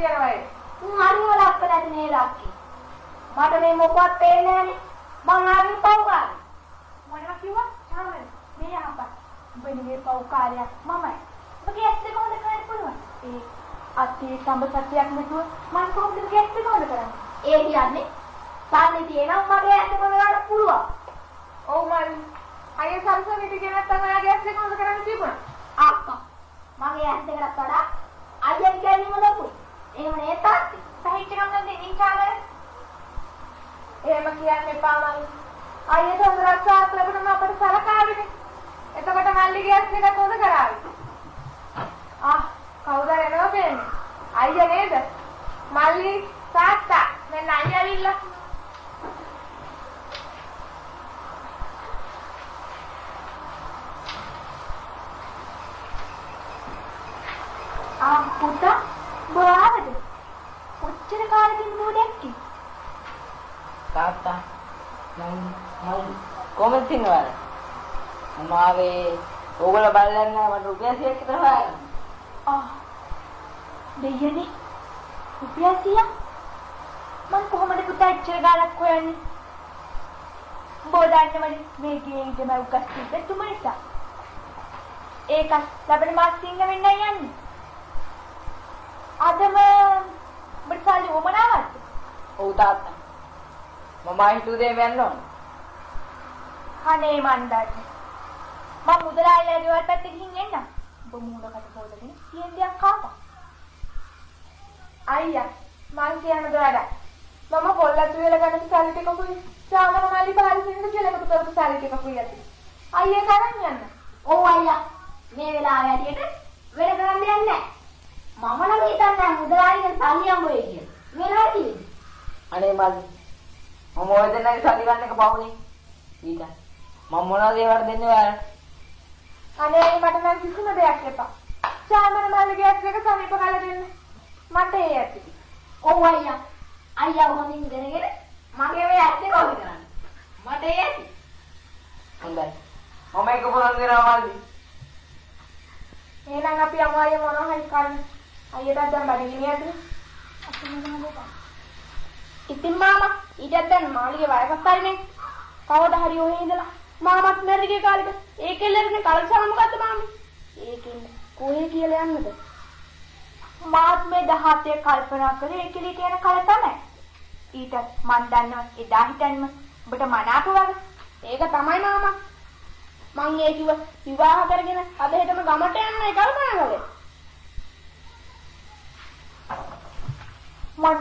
කියනවා. උන් හරිම ලක්කලද නේ ලක්කි. මට මේ මොකවත් පේන්නේ නැහනේ. මං ආවේ පව්කාරය. මොනවා කිව්වා? සාමල් මේ ආපත්. උඹ මේ පව්කාරයක් මමයි. ඔබගේ ඇස් දෙක හොද කරන්න පුළුවන්. ඒ අතේ සම්බ සත්‍යයක් නැතුව මං කොහොමද ඔබගේ ඇස් දෙක හොද කරන්නේ? ඒ කියන්නේ සාන්නේ තියෙනවා මගේ ඇස් දෙක හොද කරන්න පුළුවන්. ඔව් මල්. අයිය සරසවිට ගෙනත් තමයි ආගේ ඇස් දෙක හොද කරන්න තිබුණා. අක්කා මගේ ඇස් දෙකකට වඩා අයියා කියන්නේ ලොකුයි. එහෙම නේ තාත්ති. සහිච්ච ගමන් දෙනින් කාලේ. එහෙම කියන්න එපා මල්. අයිය සඳරස්සාත් ලැබුණම අපිට සලකාවිනේ. එතකොට මල්ලිගේ ඇස් දෙක හොද කරાવી. කවුද එනවා කියන්නේ? අයියා නේද? මල්ලි තාත්තා මෙන්න අයියා ඇවිල්ලා. පුතා බාවද? කොච්චර කාලෙකින් නෝ දැක්කේ? තාත්තා මම කොහොමද ඉන්නවද? මම ආවේ ඕගොල්ලෝ බලන්න මට රුපියල් 100ක් විතර හොයන්න. දෙයනේ රුපියල් 100ක්? මං කොහොමද පුතා එච්චර ගාණක් හොයන්නේ? බෝදාන්නේ මේ ගේන්ද මම උකස් කිව්වේ තුම නිසා. ඒකත් ලැබෙන මාස් සිංහ වෙන්නයි යන්නේ. අදම බර්සාලි වමනාවත්. ඔව් තාත්තා. මම හිතුවේ යන්න ඕන. අනේ මන් දන්නේ. මම මුදලාලිලා ගෙවල් පැත්තට ගිහින් එන්නම්. ඔබ මූණකට හොදගෙන තියෙන දෙයක් කාපා. අයියා මං කියනද වැඩ. මම කොල්ලතු වෙල ගන්න සල්ලි ටිකකුයි සාමන මල්ලි පාරිසින්ද කියලා එකතු කරපු සල්ලි ටිකකුයි ඇති. අයියා කරන් යන්න. ඔව් අයියා. මේ වෙලාව ඇටියට වෙන කරන්න දෙයක් නැහැ. මම නම් හිතන්නේ මුදලාලිගෙන් සල්ලි හම්බ වෙයි කියලා. වෙනවා තියෙන්නේ. අනේ මල්ලි. මම ඔය දෙන්නගේ සල්ලි ගන්න එක පවුනේ. ඊට මම මොනවද ඒවට දෙන්නේ ඔයාලට? අනේ මට නම් කිසිම දෙයක් එපා. සාමන මල්ලිගේ ඇස් දෙක සමීප කරලා දෙන්න. මට ඒ ඇති. ඔව් අයියා. අයියා හොඳින් ඉගෙනගෙන මගේ මේ ඇස් දෙක ඔබ කරන්න. මට ඒ ඇති. හොඳයි. මම ඒක පොරන් දෙනවා මල්ලි. එහෙනම් අපි යමු අයියා මොනවා හරි කරන්න. අයියටත් දැන් බඩගිනි ඇතුලේ. අපි මොනවද කරන්නේ? ඉතින් මාමා ඊටත් දැන් මාළිගේ වයසත් හරිනේ. කවද හරි ඔහේ ඉඳලා මාමත් මැරිගේ කාලෙක ඒකෙල්ලනේ කලසම මොකද්ද මාමි? ඒකෙන් කොහේ කියලා යන්නද? මාත් මේ 17 කල්පනා කරේ ඒකෙලි කියන කල තමයි. ඊට මන් දන්නවා එදා හිටන්ම ඔබට මනාප වගේ. ඒක තමයි මාමා. මං ඒ කිව්ව විවාහ කරගෙන අද හෙටම ගමට යන්නයි කල්පනා කළේ.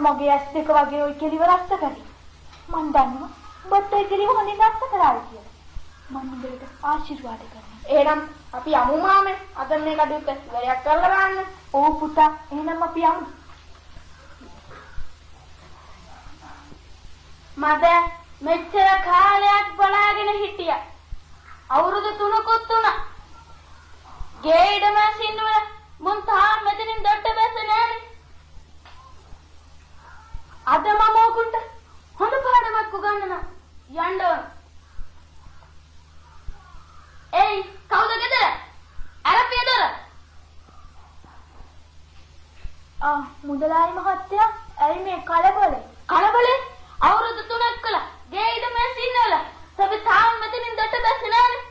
මගේ ඇස් දෙක වගේ ඔය කෙලිව රස්ත කරේ. මන් දන්නවා ඔබත් ඔය කෙලිව හොඳින් රස්ත කරාවි කියලා. මම උඹට ආශිර්වාද කරනවා. එහෙනම් අපි යමු මාමේ. අද මේ කඩුවෙත් ඉවරයක් කරලා ගන්න. ඔව් පුතා. එහෙනම් අපි යමු. මද මෙච්චර කාලයක් බලාගෙන හිටියා. අවුරුදු 3කුත් වුණා. ගේ ඉඩම සින්නුවල මුන් තාම මෙතනින් දෙට්ට බැස්සේ නෑනේ. අද මම ඔකුන්ට හොඳ පාඩමක් උගන්වනවා. යන්න ඕන. ඒයි කවුද ගෙදර? අරපිය දොර. මුදලාලි මහත්තයා ඇයි මේ කලබලේ? කලබලේ? අවුරුදු 3ක් කළා. ගේ ඉඩම සින්නුවල. අපි තාම මෙතනින් දෙට්ට බැස්සේ නෑනේ.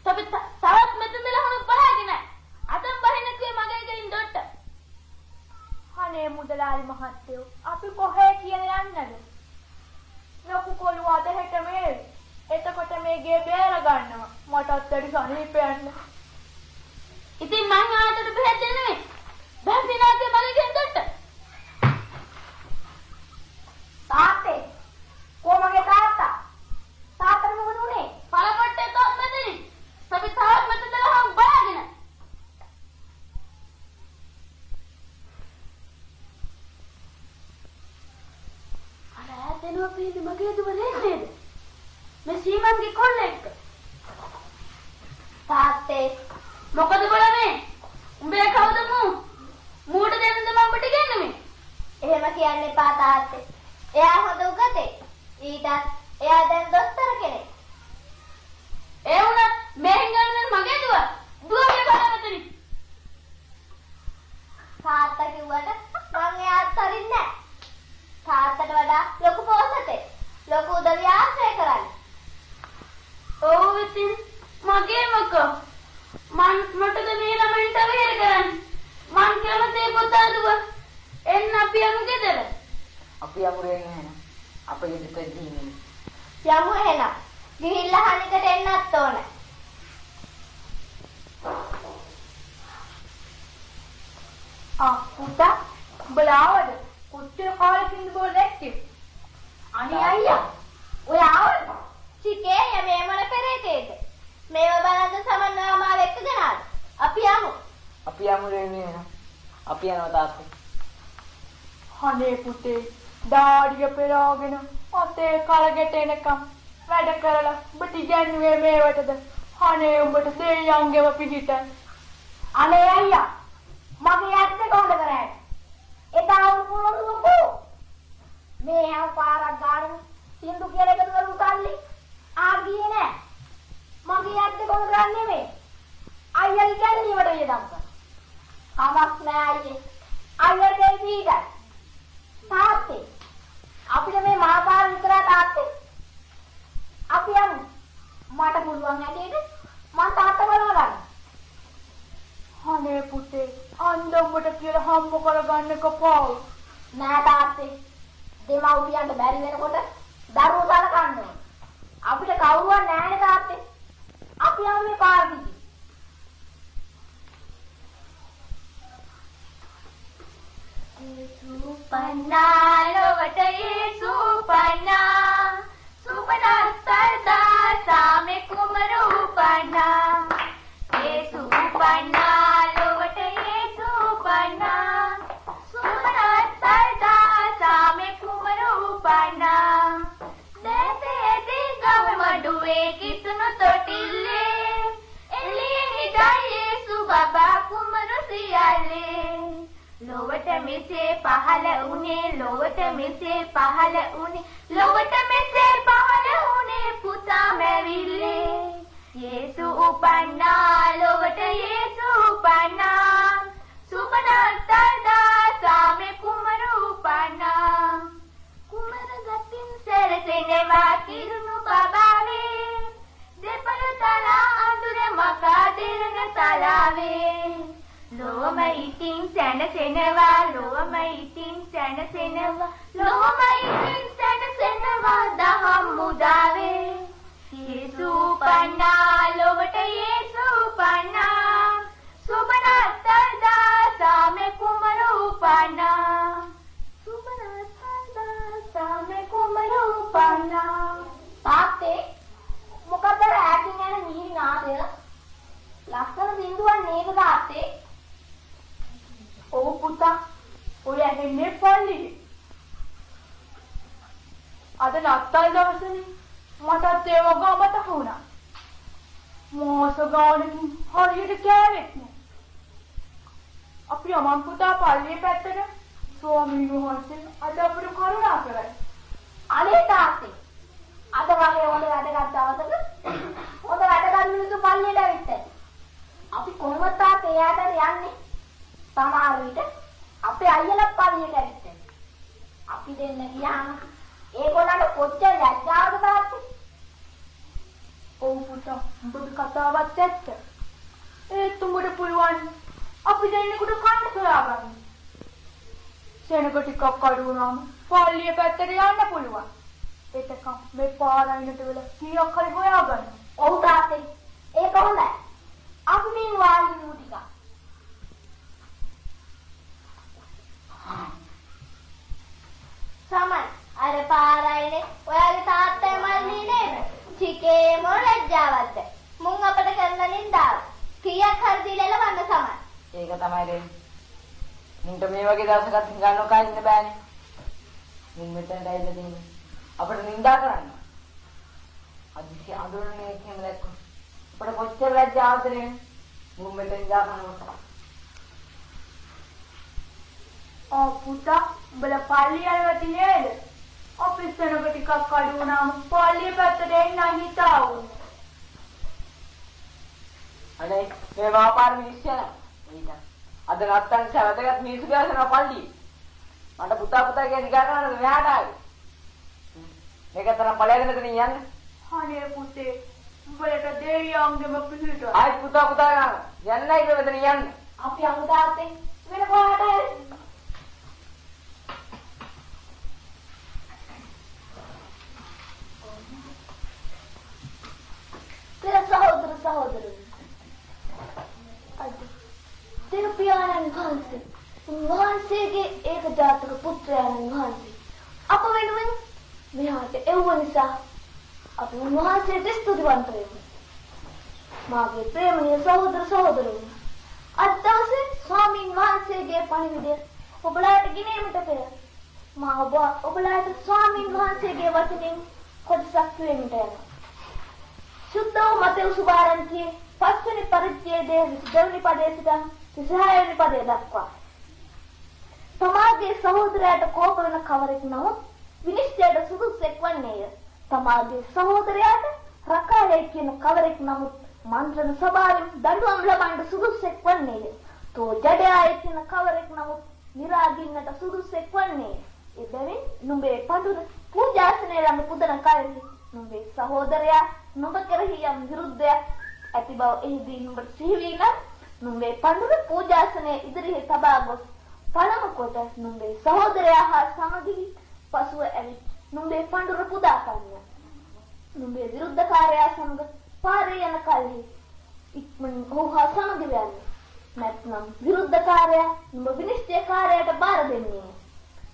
අපි තවත් මෙතනදලා හොන බලාගෙන නෑ. අදම් බහින්න කිව්වේ මගේ ගෙයින් දෙට්ට. අනේ මුදලාලි මහත්තයෝ අපි කොහේ කියලා යන්නද? ලොකු කොළුව අද හෙට මේ. එතකොට මේ ගේ බේර ගන්නවා. මටත් වැඩි සනීප යන්න. ඉතින් මං ආතට බෙහෙත් දෙන්නේ. බැඳිනාගේ මගේ ගෙයින් දෙට්ට. තාත්තේ කොමගේ තාත්තා? තාත්තට මොකද උනේ? පළකොට්ටේ තොත් මෙතනින්. අපි තාම මෙතනදලා හොන බලාගෙන. දෙනවා පිළි මගේ දුව නේද? මේ සීමන්ගේ කොල්ලෙක්. තාත්තේ මොකද බලන්නේ? උඹේ කවුද මූට දෙන්නද මම ඔබට කියන්නේ? එහෙම කියන්න එපා තාත්තේ. එයා හොඳ උගතේ. ඊටත් එයා දැන් දොස්තර කෙනෙක්. ඒ වුණත් මෙහෙන් ගන්න මගේ දුව. දුවගේ බලන්න මෙතනින්. තාත්තා කිව්වට මං එයාත් ලොකු උදවිය ආශ්‍රය කරන්නේ. ඔව් ඉතින් මගේ මොකෝ මටද මේ ළමයින්ට වෙහෙර කරන්නේ. මං කැමති පුතා දුව එන්න අපි යමු ගෙදර. අපි යමු රේන අපේ ගෙදරට ගිහින්. යමු එහෙනම්. ගිහිල්ලා හනිකට එන්නත් ඕන. පුතා බලාවද කොච්චර කාලෙකින්ද බෝ දැක්කේ? අනේ අයියා. ඔය ආවද? චිකේ මේ මොන පෙරේතේද? මේව බලන්න සමන්නවා මාව එක්ක ගනාද? අපි යමු. අපි යමු රේන අපි යනවා තාත්තේ. අනේ පුතේ දාඩිය පෙරාගෙන අතේ කලගෙට එනකම් වැඩ කරලා ඔබට ඉගැන්නුවේ මේවටද? අනේ උඹට දෙයියන්ගේම පිහිට. අනේ අයියා. මගේ ඇත්ත කොහොමද කරන්නේ? එදා උපුරුදු මේ හැව පාරක් ගන්න සින්දු කියලා එකතු කරු කල්ලි ආගියේ නෑ. මගේ ඇත්ත කොහොමද කරන්නේ මේ? අයියා කියන්නේ වට යදම් කර. කමක් නෑ අයියේ. අයියාගේ දීගයි. තාත්තේ. අපිට මේ මහපාර විතරයි තාත්තේ. අපි යමු. මට පුළුවන් හැටියට මං තාත්තා බලව ගන්න. අනේ පුතේ අන්දම්මට කියලා හම්බ කරගන්න කපාව. නෑ තාත්තේ. දෙමව්පියන්ට බැරි වෙනකොට දරුවෝ සලකන්න ඕන. අපිට කවුරුවත් නෑනේ තාත්තේ. අපි යමු මේ පාර දිගේ. යේසු පන්නා ලොවට යේසු පන්නා සුපනස්තරදා සාමේ කුමරු පන්නා යේසු පන්නා ලොවට යේසු පන්නා සුපනස්තරදා සාමේ කුමරු පන්නා දේසේ දිගම මඩුවේ කිතුණු තොටිල්ලේ එළියේ හිටා යේසු බබා කුමරු සියල්ලේ ලොවට මෙසේ පහළ උනේ ලොවට මෙසේ පහළ උනේ ලොවට මෙසේ පහළ උනේ පුතා මැවිල්ලේ යේසු උපන්නා ලොවට යේසු උපන්නා සුපනත්තරදා සාමේ කුමරු උපන්නා කුමර ගතින් සැරසෙනවා කිරුණු බබාවේ දෙපළ තලා අඳුර මකා දෙරණ තලාවේ ලෝම ඉතින් සැනසෙනවා ලෝම ඉතින් සැනසෙනවා ලෝම ඉතින් සැනසෙනවා දහම් මුදාවේ යේසු පන්නා ලොවට යේසු පන්නා සුබනත්තරදා සාමේ කුමරු පන්නා සුබනත්තරදා සාමේ කුමරු පන්නා තාත්තේ මොකද රැකින් යන මිහිරි නාදය ලස්සන බින්දුවක් නේද තාත්තේ ඔව් පුතා ඔය ඇහෙන්නේ පල්ලියේ. අද නත්තල් දවසනේ මටත් ඒ වගේ මතක වුණා. මොස ගානකින් හරියට කෑවෙත් නෑ. අපි අමන් පුතා පල්ලියේ පැත්තට ස්වාමීන් වහන්සේ අද අපිට කරුණා කරයි. අනේ තාත්තේ අද වගේ හොඳ වැඩගත් දවසක හොඳ වැඩගත් මිනිස්සු පල්ලියට ඇවිත් අපි කොහොමද තාත්තේ එයාට යන්නේ? සමහර විට අපේ අයියලා පල්ලියට ඇවිත් අපි දෙන්න ගියාම ඒගොල්ලන්ට කොච්චර ලැජ්ජාවද තාත්තේ? ඔව් පුතා උඹගේ කතාවත් ඇත්ත. ඒත් උඹට පුළුවන් අපි දෙන්නෙකුට කන්න සොයාගන්න. සෙනග ටිකක් අඩු වුණාම පල්ලිය පැත්තට යන්න පුළුවන්. එතකම් මේ පාරයිනට වෙලා කීයක් හරි හොයාගන්න. ඔව් තාත්තේ ඒක හොඳයි. අපි මේ වාලි නු ටික සමන් අර පාරයිනේ ඔයාගේ තාත්තයි මල්ලි නේද? චිකේ මොලජ්ජාවද්ද? මුන් අපිට කරන නින්දාව. කීයක් හරි දීලා එලවන්න සමන්. ඒක තමයි රේ. මුන්ට මේ වගේ දවසකට ගන්නව කයින්න බෑනේ. මුන් මෙතනට ඇවිල්ලා තියෙන්නේ. අපිට නින්දා කරන්න. අදිසි අඳුරන්නේ එහෙම දැක්කොත්. අපිට කොච්චර ලැජ්ජාවද නේ? මුන් මෙතන ඉඳලා කරනවා. පුතා උඹලා පල්ලිය යනවා නේද? අපි සෙනග ටිකක් අඩු වුණාම පල්ලිය පැත්තට එන්න හිතාවුනේ. අනේ මේ වාපාර මිනිස්සු යන. ඊට අද නැත්තම් සවදගත් මිනිස්සු ගාසන පල්ලිය. මට පුතා කියන නිකා කරනද මෙහාට ආවේ. ඒක තරම් ඵලයක්ද මෙතන යන්නේ? අනේ පුතේ උඹලට දෙවියන්ගේම පිහිට. ආයි පුතා යන්න නැහැ කියලා මෙතන යන්නේ. අපි යමු තාත්තේ වෙන කොහාට හරි. සහෝදර සහෝදරයනි. අද තිරුපියාණන් වහන්සේ උන්වහන්සේගේ ඒක ජාතක පුත්‍රයාණන් වහන්සේ අප වෙනුවෙන් මෙහාට එව්ව නිසා අපි උන්වහන්සේට ස්තුතිවන්ත වෙමු. මාගේ ප්‍රේමණීය සහෝදර සහෝදරයනි. අද දවසේ ස්වාමීන් වහන්සේගේ පණිවිඩය ඔබලාට ගෙනීමට පෙර මා ඔබලාට ස්වාමීන් වහන්සේගේ වචනෙන් කොටසක් කියන්නට යනවා. සුද්ධ වූ මතෙව් සුභාරංචියේ 5 වෙනි පරිච්ඡේදයේ 22 වෙනි පදයේ සිට 36 වෙනි පදය දක්වා. තමාගේ සහෝදරයාට කෝප වෙන කවරෙක් නමුත් විනිශ්චයට සුදුසෙක් වන්නේය. තමාගේ සහෝදරයාට රකාලේ කියන කවරෙක් නමුත් මන්ත්‍රණ සභාවෙන් දඬුවම් ලබන්න සුදුසෙක් වන්නේය. තෝ ජඩයාය කියන කවරෙක් නමුත් නිරාගින්නට සුදුසෙක් වන්නේය. එබැවින් නුඹේ පඳුර පූජාසනය ළඟ පුදන කල්හි නුඹේ සහෝදරයා නුඹ කෙරෙහි යම් විරුද්ධයක් ඇති බව එහිදී නුඹට සිහි වී නම් නුඹේ පඳුර පූජාසනයේ ඉදිරියේ තබා ගොස් පළමු කොට නුඹේ සහෝදරයා හා සමගිවි පසුව ඇවිත් නුඹේ පඳුර පුදා ගන්න. නුඹේ විරුද්ධකාරයා සමග පාරේ යන කල්හි ඉක්මනින් ඔහු හා සමග වෙන්න. නැත්නම් විරුද්ධකාරයා නුඹ විනිශ්චයකාරයාට බාර දෙන්නේ.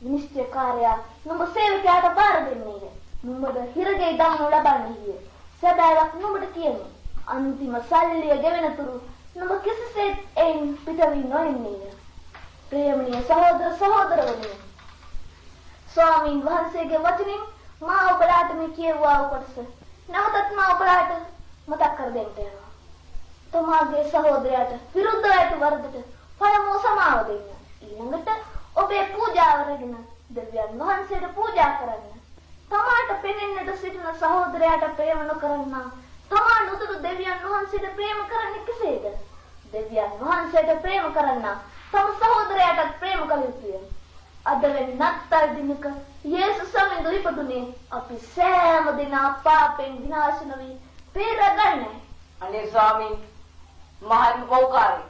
විනිශ්චයකාරයා නුඹ සේවකයාට බාර දෙන්නේ. නුඹට හිරගේ දහනු ලබන්නේ. සදාවක් නුඹට කියන්නේ. අන්තිම සල්ලිය ගෙවෙනතුරු නුඹ කිසිසේත් එයින් පිට වී නොයන්නේ. ප්‍රේමණීය සහෝදර සහෝදරවරුනි. ස්වාමීන් වහන්සේගේ වචනින් මා ඔබලාට මේ කියවුවා කොටස නැවතත් මා ඔබලාට මතක් කර දෙන්න යනවා. තමාගේ සහෝදරයාට විරුද්ධව ඇති වරදට පළමුව සමාව දෙන්න. ඊළඟට ඔබේ පූජාව රැගෙන දෙවියන් වහන්සේට පූජා කරන්න. තමාට පෙනෙන්නට සිටින සහෝදරයාට ප්‍රේම නොකරන්නා තමා නුදුරු දෙවියන් වහන්සේට ප්‍රේම කරන්නේ කෙසේද? දෙවියන් වහන්සේට ප්‍රේම කරන්නා තම සහෝදරයාටත් ප්‍රේම කළ යුතුය. අද වෙනි නත්තල් දිනක යේසුස් සමඟ ඉපදුනේ අපි සෑම දිනා පාපෙන් විනාශ නොවි පෙරගන්නේ. අනේ ස්වාමීන් මහත් පෞකාරයි.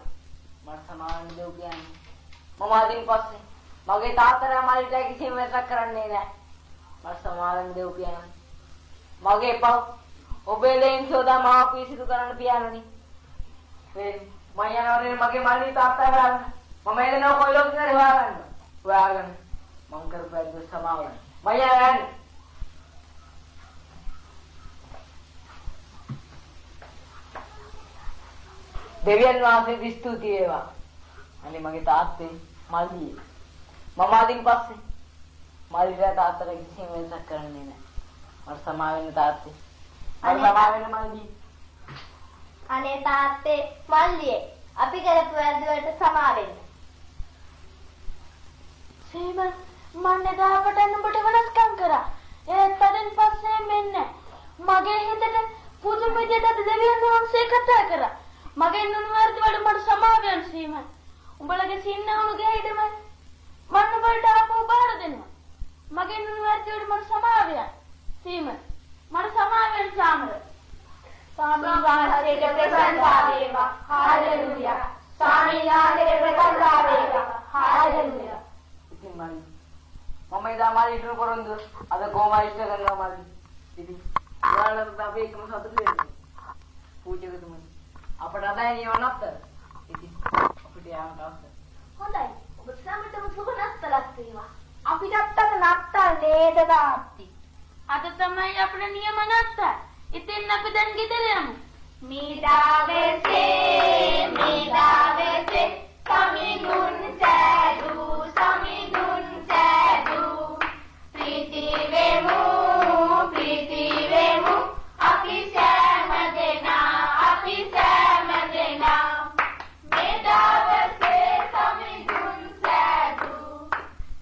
මට සමාන දෙව් කියන්නේ. මම අදින් පස්සේ මගේ තාත්තලා මල්ලිට කිසිම වෙනසක් කරන්නේ නැහැ. මට සමාන දෙව් කියන්නේ. මගේ පව් ඔබේ ලෙන් සෝදා මාව පිසිදු කරන්න පියාණනි. මම යනවනේ මගේ මල්ලි තාත්තා ගන්න. මම එදෙනව කොයි ලෝකෙද හොයාගන්න. හොයාගන්න. මම කරපැද්ද සමාවන්න. මම යන්නේ. දෙවියන් වහන්සේට ස්තුති වේවා. අනේ මගේ තාත්තේ මල්ලි. මම අදින් පස්සේ මල්ලිට තාත්තට කිසිම වෙනසක් කරන්නේ නැහැ. මට සමා වෙන්න තාත්තේ. මට සමා වෙන්න මල්ලි. අනේ තාත්තේ මල්ලියේ අපි කරපු වැරදි වලට සමා වෙන්න. සීමන් මන්නේ දාපට නුඹට වෙනස්කම් කරා. ඒත් අදින් පස්සේ මෙන්න මගේ හිතට පුදුම විදියට දෙවියන් වහන්සේ කතා කරා. මගේ නුණු වර්ධ වල මට සමාවෙන් සීමන්. උඹලගේ සින්නවුගේ හිටම මන්න වලට ආපහු බාර දෙනවා. මගේ නුණු වර්ධ වල මට සමාවෙන් සීමන්. මට සමාවෙන් සාමර. ස්වාමීන් වහන්සේට ප්‍රසන්නතා වේවා. හාලෙලූයා. ස්වාමීන් වහන්සේට ප්‍රසන්නතා වේවා. හාලෙලූයා. ඉතින් මම ඉදා මාළි ඉතුරු පොරොන්දු අද කොහොමද ඉෂ්ට කරනවා මාළි. ඉතින් ඔයාලට අපි එකම සතුටු වෙන්න. පූජකතුමනි. අපට අදයි නියමනත්. ඉතින් අපිට යන්න අවශ්‍ය. හොඳයි. ඔබ සමටම සුබ නත්තලක් වේවා. අපිටත් අද නත්තල් නේද තාත්ති? අද තමයි අපේ නියම නත්තල්. ඉතින් අපි දැන් ගෙදර යමු. මේදාවෙසේ සමිඳුන් සෑදු ප්‍රීති වෙමු අපි සෑම දෙනා මේදාවෙසේ සමිඳුන් සෑදු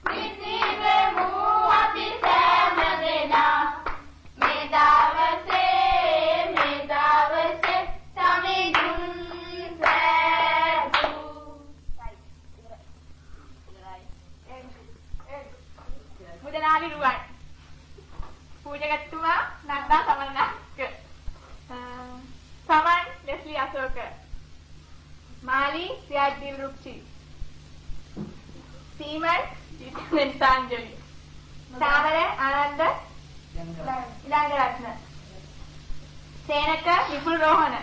ප්‍රීති වෙමු අපි සෑම දෙනා මේදාවෙසේ සමිඳුන් සෑදු. මුදලාලි රුවන් පූජකතුමා නන්දා සමරනායක සමන් ලෙස්ලි අශෝක මාලි සියාජ්දිල් රුක්ෂි සීමන් නිසාංජලි සාමර ආනන්ද ඉලංගරත්න සේනක විපුල් රෝහණ